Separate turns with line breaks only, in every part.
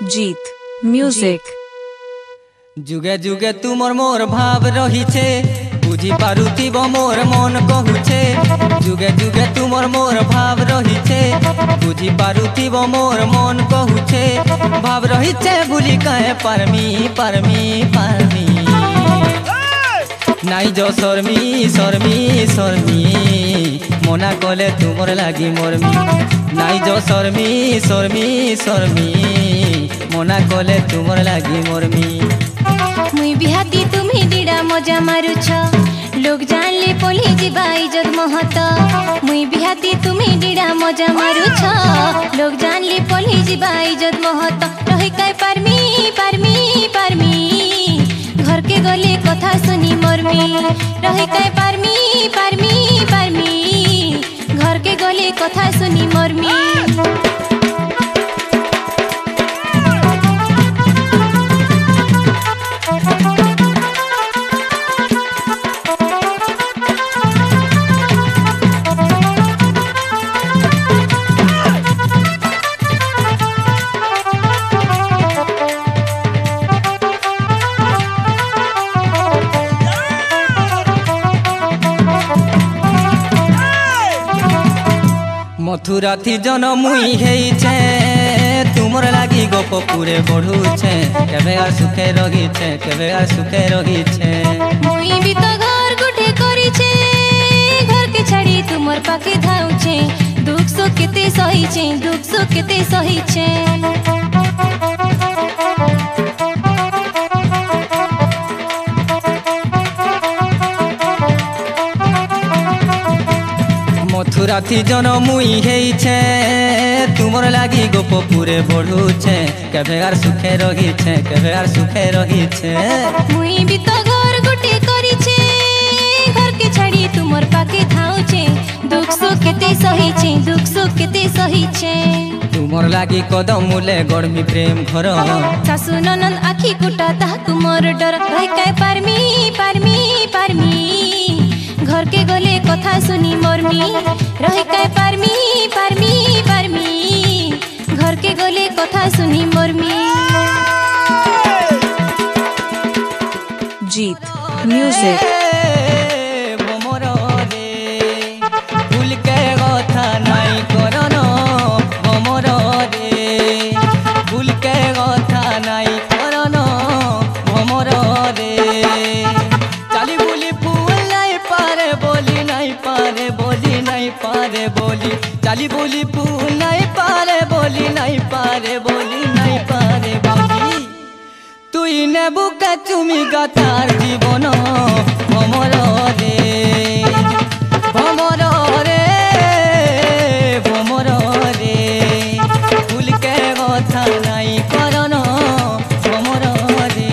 जीत music
जुगे जुगे तुमर मोर भाव रहीछे बुझी पारुथिब मोर मन कहूछे। जुगे जुगे तुमर मोर भाव रहीछे बुझी पारुथिब मोर मन कहूछे। भाव रहीछे भूली कहे पारमी पारमी पारमी नाई जो शर्मी शर्मी शर्मी मना कले तुमर लागी मरमी। नाई जो शर्मी शर्मी शर्मी मना कले तुमर लागी मरमी।
मुई बिहाती तुम्ही दिड़ा मजा मारुछ लोग जानले पोली जीवा इज्जत महत। मुई बिहाती तुम्ही दिड़ा मजा मारुछ लोग जानले पोली जीवा इज्जत महत। रही काय पारमी पारमी पारमी घर के गले कथा सुनी मरमी। रही काय पारमी पारमी पारमी घर के गले कथा सुनी मरमी।
मथुरा थी जन मुई हेइछे तुमर लागी गप पुरे बढ़ुछे। केबे आ सुखे रहीछे केबे आ सुखे रहीछे।
मुई भी तो घर गुठे करिछे घर के छाड़ी तुमर पाखे धाउछे। दुख सुख केते सहीछे दुख सुख केते सहीछे।
मथुरा थी जन मुई हेइछे तुमर लागी गप पुरे बढ़ुछे। केबे आर सुखे रहीछे केबे आर सुखे रहीछे।
मुई भी तो घर गुटे करिछे घर के छाड़ी तुमर पाखे धाउछे। दुख सुख केते सहीछे दुख सुख केते सहीछे।
तुमर लागी कदम मूले गड़मी प्रेम घर।
सासु ननद आखी कुटा ता तुमर डर। रही काय पारमी पारमी पारमी घर के गले कथा सुनी मरमी। रही काय पारमी पारमी पारमी घर के गले कथा सुनी मरमी।
जीत म्यूजिक
भूल के कथा नाई करनो भमर रे। भूल के कथा नाई करनो भमर रे। चाली भूली फूल नहीं पारे बोली नहीं पारे बोली नहीं पारे बोली। चाली भूली फूल नहीं पारे बोली नहीं पारे बोली नहीं पारे बोली। तुई ने बुके चुमी गातार जीवन भमर रे भमर रे भमर रे। भूल के कथा नाई करनो भमर रे।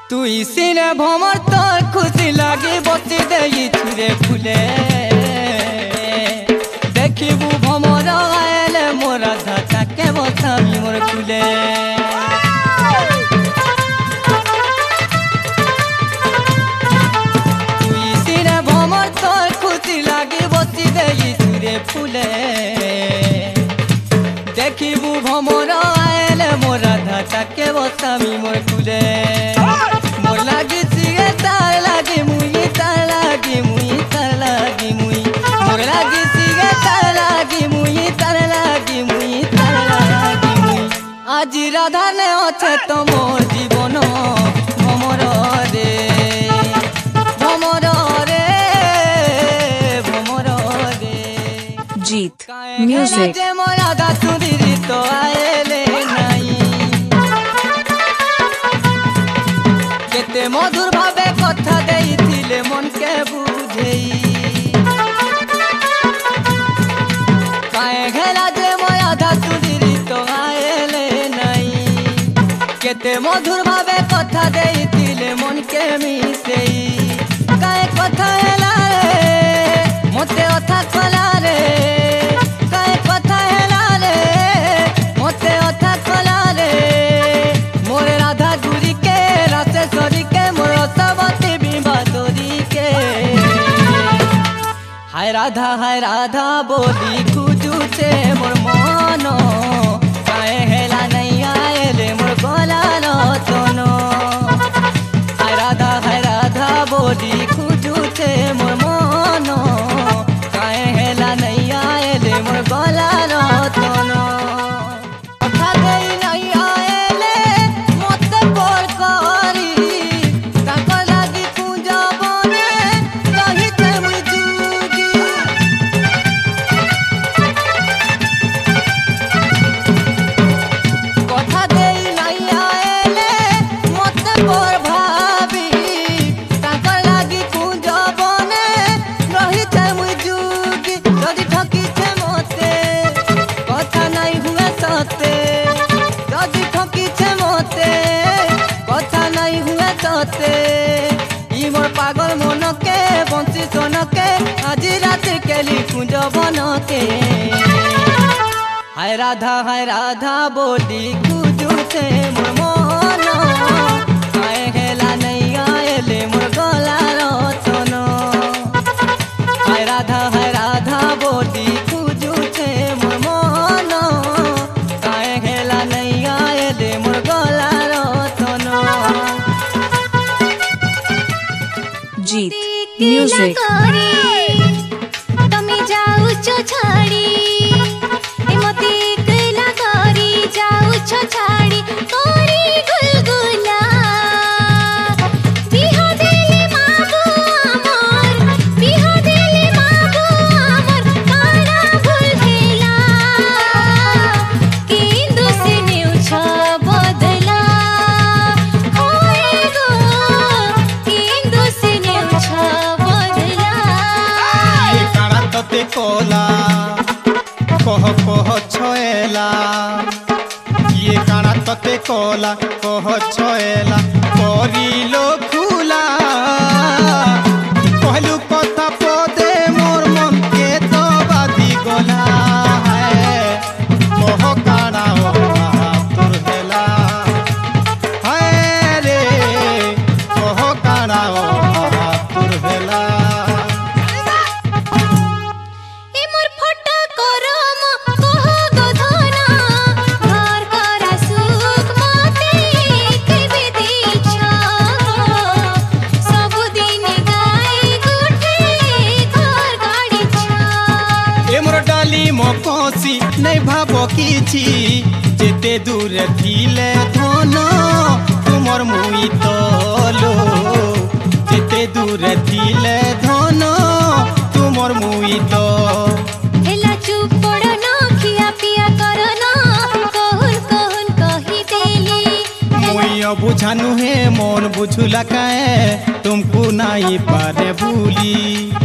तुई सिने भमर तोर खुशी लागे बसी देई छुरे फुले। देखिबू भमर आएले मोरा धाता के बसामी मोर फुले। तुई सिने भमर तोर खुशी लागे बसी देई छुरे फुले। देखिबू भमर आएले मोरा धाता के बसामी मोर फुले। मोर लागी सिगे तार लागी मुई तार लागी मुई तार लागी मुई। मोर लागी सिगे तार लागी मुई तार लागी मुई तार लागी मुई। आज राधा ने अच्छे तो मोर जीवन भमर रे भमर रे भमर रे।
जीत म्यूजिक
मोर राधा सुधीरी तो आएले नाई। केते मधुर भावे कथा देइथिले मन के बुझेई। काहे घेला जे मोर राधा सुधीरी तो आएले नाई। केते मधुर भावे कथा देइतिले मन के मिसेई काए कथा हेला रे मते अथा कला रे काए कथा हेला रे मते अथा कला रे मोरे राधा गुरी के रासेश्वरी के मोर रसवती बिंबाधरी के हाय राधा बोली खुजुचे मोर मन काए हेला नहीं आएले मोर गला रतन हाय राधा बोली खुजुचे मोर मन काए हेला नहीं आएले मोर गला रतन कथा देई नहीं आएले मते पर करी ताको लागी पूजबने रहिते मुई जुगी कथा देई नहीं आएले मते पर भाभी ताको लागी पूजबने रहिते मुई जुगी जदि ठकीछे मते कथा नहीं हुए सते जदि ठकीछे मते कथा नहीं हुए सते ई मोर पागल मन के बंसी सोन के आज रात के लिखूंज बन के हाय राधा बोली खुजुचे मोर मन काए हेला नहीं आएले मोर गला रतन हाय राधा बोली खुजुचे मोर मन काए हेला नहीं आएले मोर गला रतन
Jeet Music.
তুমি যাউছ ছাড়ি মতে একলা করি যাউছ ছাড়ি করি গুলগুলা বিহা দিলে মাগো আমার বিহা দিলে মাগো আমার কারা ভুল হেলা কিন্তু সে নেউছ বদলা হয় গো কিন্তু সে নেউছ বদলা
ये काड़ा तते कोला कह छएला ये काड़ा तते कोला कह छएला करिलो खुला कहलु कथा पदे मोर मन के तो बाधी गला कह काड़ा ओ बहादुर हेला हाय रे कह काड़ा ओ बहादुर हेला
ए मोर फटा करम कह गधना घर करा सुख मते केबे दीछ सब दिन गाय गुठे घर गाड़ी छ
ए मोर डाली मकसी नहीं भाबो किछि जेते दूर थिले धन तुमर मुई तलो जेते दूर थिले धन तुमर मुई तो
हेला चुप पड़ ना खिया पिया कर ना कहन कही देली
मुई बुझानु हे मन बुझुला काए तुमको नहीं पारे भूली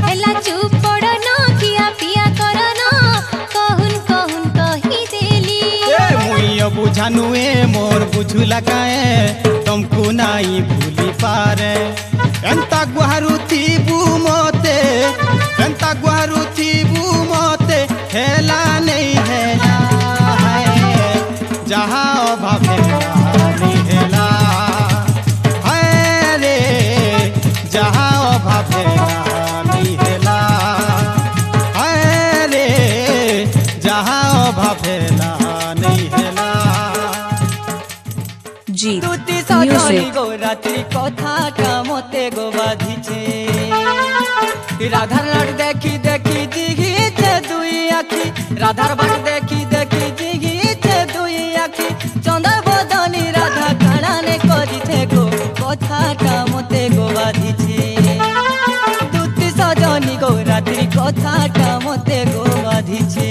हेला चुप पड़ ना खिया पिया कर ना कहन कही देली
ए मुई बुझानु हे मोर बुझुला काए तुमको नहीं भूली पारे एंता गुहारू थीबू मते एंता गुहारू थीबू मते हेला नहीं हेला है जहाँ अभावे नहीं हेला है रे जहाँ अभावे नहीं हेला है रे जहाँ अभावे नहीं हेला
Jeet
তুতি সজনি
Music.
গো রাত্রি কথাটা মতে গো বাঁধিছে রাধার লাট দেখি দেখি জিঘিছে দুই আখি রাধার বাট দেখি দেখি জিঘিছে দুই আখি চন্দ্র বদনি রাধা কাড়ানে করিছে গো কথাটা মতে গো বাঁধিছে তুতি সজনি গো রাত্রি কথাটা মতে গো বাঁধিছে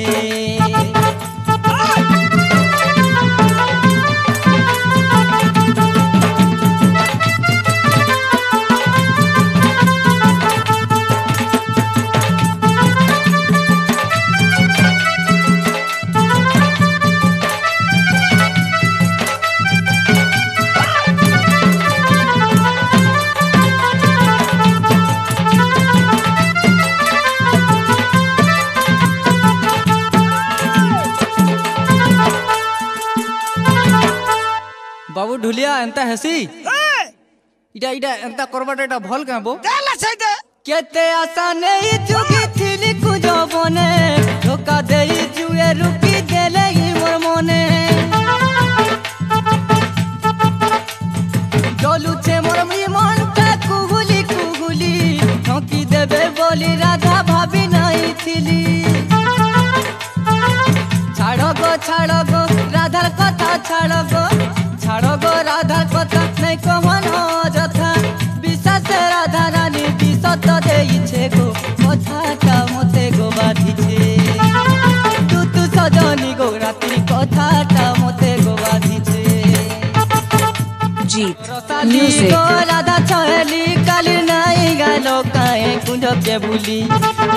ढुलिया एंता हेसी इटा इटा एंता करबाटा एटा भल के बो
देला छैते
केते आशा नहीं चुकी थिली कुजो बने धोखा देई जुए रुकी देले ही मोर मने चलुछे मोर मनटा कुहुली कुहुली ठकी देबे बोली राधा भाभी नहीं थिली छाड़ो गो राधार कथा छाड़ो गो राधार कथा नहीं कहन जथा विश्वास राधा रानी विशत देइछे गो कथाटा मते गो बाधिछे तू सजनी गो रात्रि कथाटा मते गो बाधिछे
जीत
रसाली
म्यूजिक
गो राधा छली काली नाई गालो काए कुंज के बुली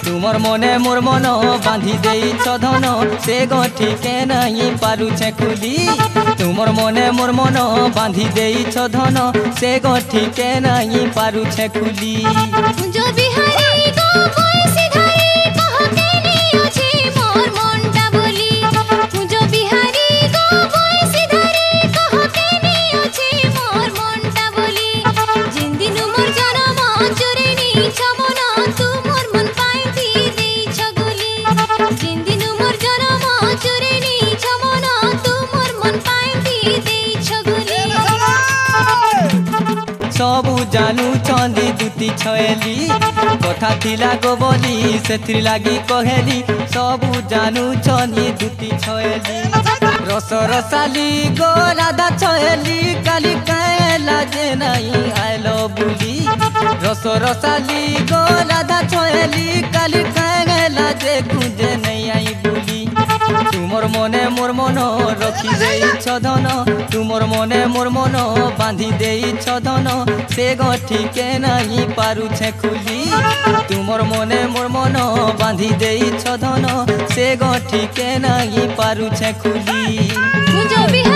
तुमर मने मोर मन बांधी देई छधन से गठी के नहीं पारु छे खुली तुमर मने मोर मन बांधी देई छधन से गठी के नहीं पारु छे खुली
जो बिहारी गो बयसी धरी कह के नियो छी मोर मनटा बोली जो बिहारी गो बयसी धरी कह के नियो छी मोर मनटा बोली जिन दिन मोर जन्म चोरे नी छमन तू मोर मन पाई दी देई छगुली जिन दिन मोर जन्म चोरे नी छमन तू मोर मन पाई दी देई छगुली
सबु जानू चंदी दुती छेली कथा थिला गो बोली सेथिर लागी कहेली सबु जानू चंदी दुती छेली रस रसाली गो राधा छेली काली कहला जे नहीं आइलो बुली रस रसाली गो राधा छेली काली कहला जे कुजे नहीं आई बुली तुमर मने मोर मन रखी देई छधन तुमर मने मोर मन बांधी देई छधन से गठी के नहीं पारु छे खुली तुमर मने मोर मन बांधी देई छधन से गठी के नहीं पारु छे खुली
जो बिहारी